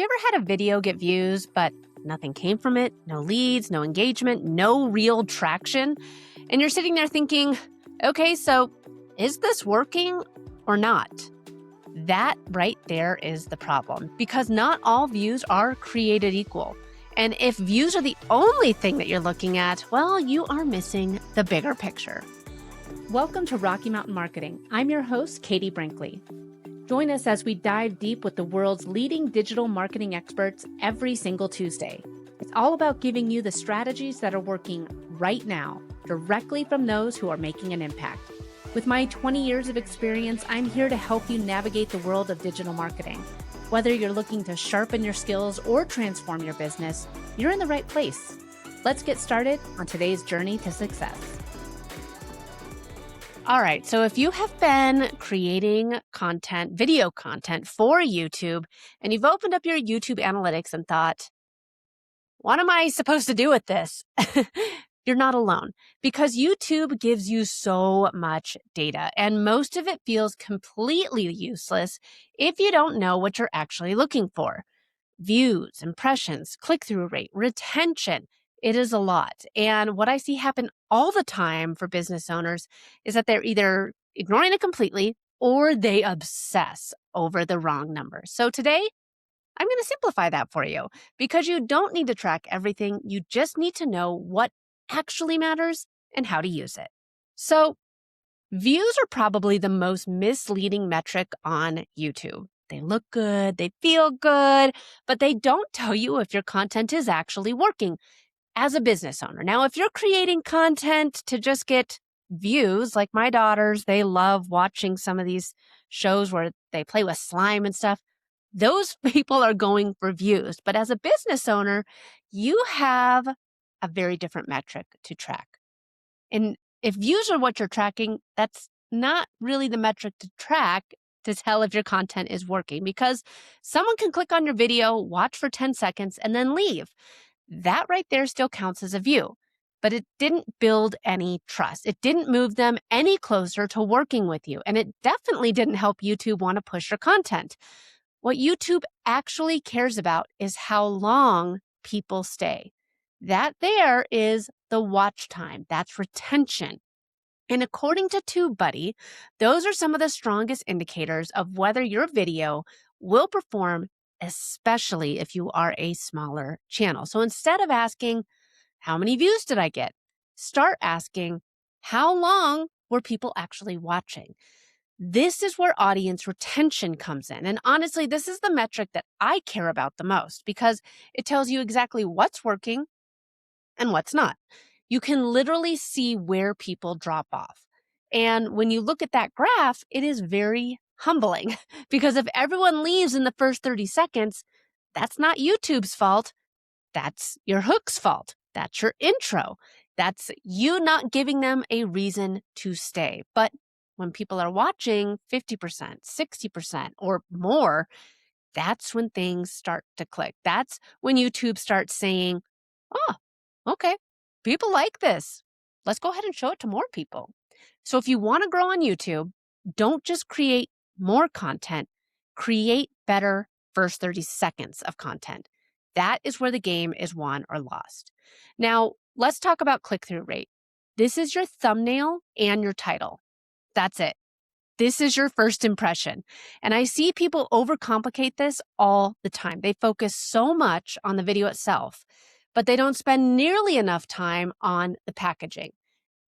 you ever had a video get views, but nothing came from it? No leads, no engagement, no real traction? And you're sitting there thinking, okay, so is this working or not? That right there is the problem, because not all views are created equal. And if views are the only thing that you're looking at, well, you are missing the bigger picture. Welcome to Rocky Mountain Marketing. I'm your host, Katie Brinkley. Join us as we dive deep with the world's leading digital marketing experts every single Tuesday. It's all about giving you the strategies that are working right now, directly from those who are making an impact. With my 20 years of experience, I'm here to help you navigate the world of digital marketing. Whether you're looking to sharpen your skills or transform your business, you're in the right place. Let's get started on today's journey to success. All right, so if you have been creating content, video content for YouTube, and you've opened up your YouTube analytics and thought, what am I supposed to do with this? You're not alone, because YouTube gives you so much data, and most of it feels completely useless if you don't know what you're actually looking for. Views, impressions, click-through rate, retention. It is a lot. And what I see happen all the time for business owners is that they're either ignoring it completely or they obsess over the wrong numbers. So today, I'm going to simplify that for you, because you don't need to track everything. You just need to know what actually matters and how to use it. So views are probably the most misleading metric on YouTube. They look good, they feel good, but they don't tell you if your content is actually working as a business owner. Now, if you're creating content to just get views, like my daughters, they love watching some of these shows where they play with slime and stuff. Those people are going for views. But as a business owner, you have a very different metric to track. And if views are what you're tracking, that's not really the metric to track to tell if your content is working, because someone can click on your video, watch for 10 seconds, and then leave. That right there still counts as a view, but it didn't build any trust. It didn't move them any closer to working with you, and it definitely didn't help YouTube want to push your content. What YouTube actually cares about is how long people stay. That there is the watch time. That's retention. And according to TubeBuddy, those are some of the strongest indicators of whether your video will perform, especially if you are a smaller channel. So instead of asking, how many views did I get? Start asking, how long were people actually watching? This is where audience retention comes in. And honestly, this is the metric that I care about the most, because it tells you exactly what's working and what's not. You can literally see where people drop off. And when you look at that graph, it is very humbling, because if everyone leaves in the first 30 seconds, that's not YouTube's fault. That's your hook's fault. That's your intro. That's you not giving them a reason to stay. But when people are watching 50%, 60%, or more, that's when things start to click. That's when YouTube starts saying, oh, okay, people like this. Let's go ahead and show it to more people. So if you want to grow on YouTube, don't just create more content, create better first 30 seconds of content. That is where the game is won or lost. Now, let's talk about click-through rate. This is your thumbnail and your title. That's it. This is your first impression. And I see people overcomplicate this all the time. They focus so much on the video itself, but they don't spend nearly enough time on the packaging.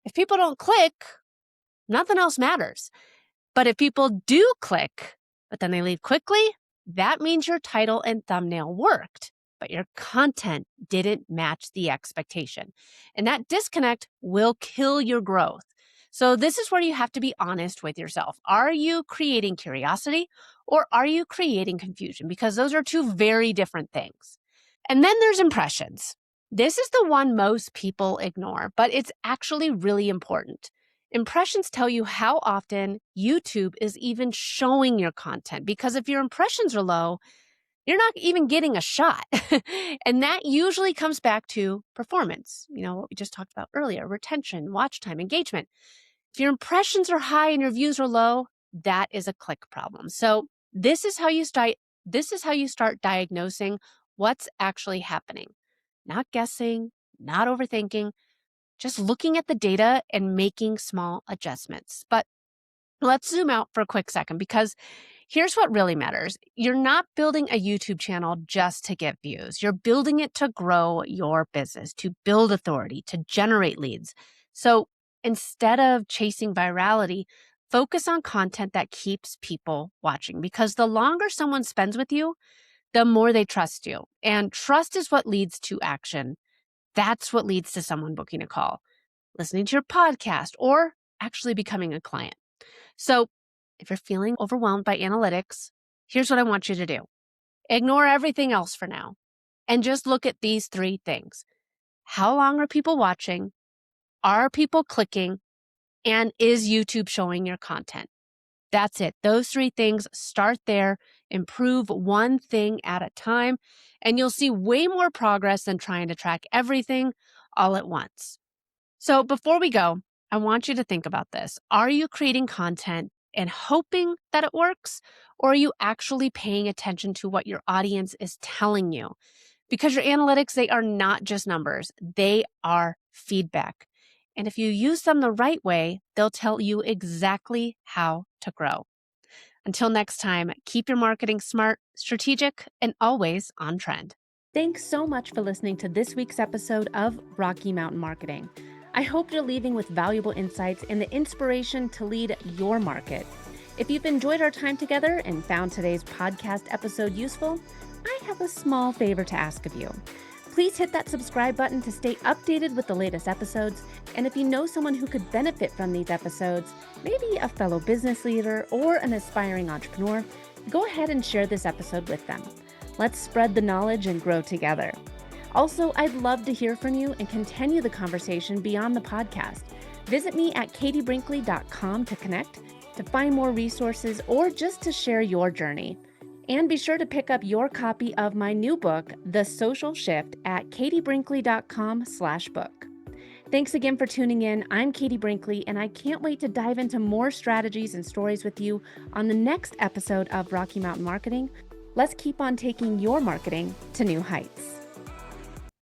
If people don't click, nothing else matters. But if people do click, but then they leave quickly, that means your title and thumbnail worked, but your content didn't match the expectation. And that disconnect will kill your growth. So this is where you have to be honest with yourself. Are you creating curiosity or are you creating confusion? Because those are two very different things. And then there's impressions. This is the one most people ignore, but it's actually really important. Impressions tell you how often YouTube is even showing your content, because if your impressions are low, you're not even getting a shot. And that usually comes back to performance. You know, what we just talked about earlier, retention, watch time, engagement. If your impressions are high and your views are low, that is a click problem. So this is how you This is how you start diagnosing what's actually happening. Not guessing, not overthinking, just looking at the data and making small adjustments. But let's zoom out for a quick second because here's what really matters. You're not building a YouTube channel just to get views. You're building it to grow your business, to build authority, to generate leads. So instead of chasing virality, focus on content that keeps people watching because the longer someone spends with you, the more they trust you. And trust is what leads to action. That's what leads to someone booking a call, listening to your podcast, or actually becoming a client. So if you're feeling overwhelmed by analytics, here's what I want you to do. Ignore everything else for now and just look at these three things. How long are people watching? Are people clicking? And is YouTube showing your content? That's it. Those three things, start there, improve one thing at a time, and you'll see way more progress than trying to track everything all at once. So before we go, I want you to think about this. Are you creating content and hoping that it works? Or are you actually paying attention to what your audience is telling you? Because your analytics, they are not just numbers, they are feedback. And if you use them the right way, they'll tell you exactly how to grow. Until next time, keep your marketing smart, strategic, and always on trend. Thanks so much for listening to this week's episode of Rocky Mountain Marketing. I hope you're leaving with valuable insights and the inspiration to lead your market. If you've enjoyed our time together and found today's podcast episode useful, I have a small favor to ask of you. Please hit that subscribe button to stay updated with the latest episodes. And if you know someone who could benefit from these episodes, maybe a fellow business leader or an aspiring entrepreneur, go ahead and share this episode with them. Let's spread the knowledge and grow together. Also, I'd love to hear from you and continue the conversation beyond the podcast. Visit me at katiebrinkley.com to connect, to find more resources, or just to share your journey. And be sure to pick up your copy of my new book, The Social Shift, at katiebrinkley.com/book. Thanks again for tuning in. I'm Katie Brinkley, and I can't wait to dive into more strategies and stories with you on the next episode of Rocky Mountain Marketing. Let's keep on taking your marketing to new heights.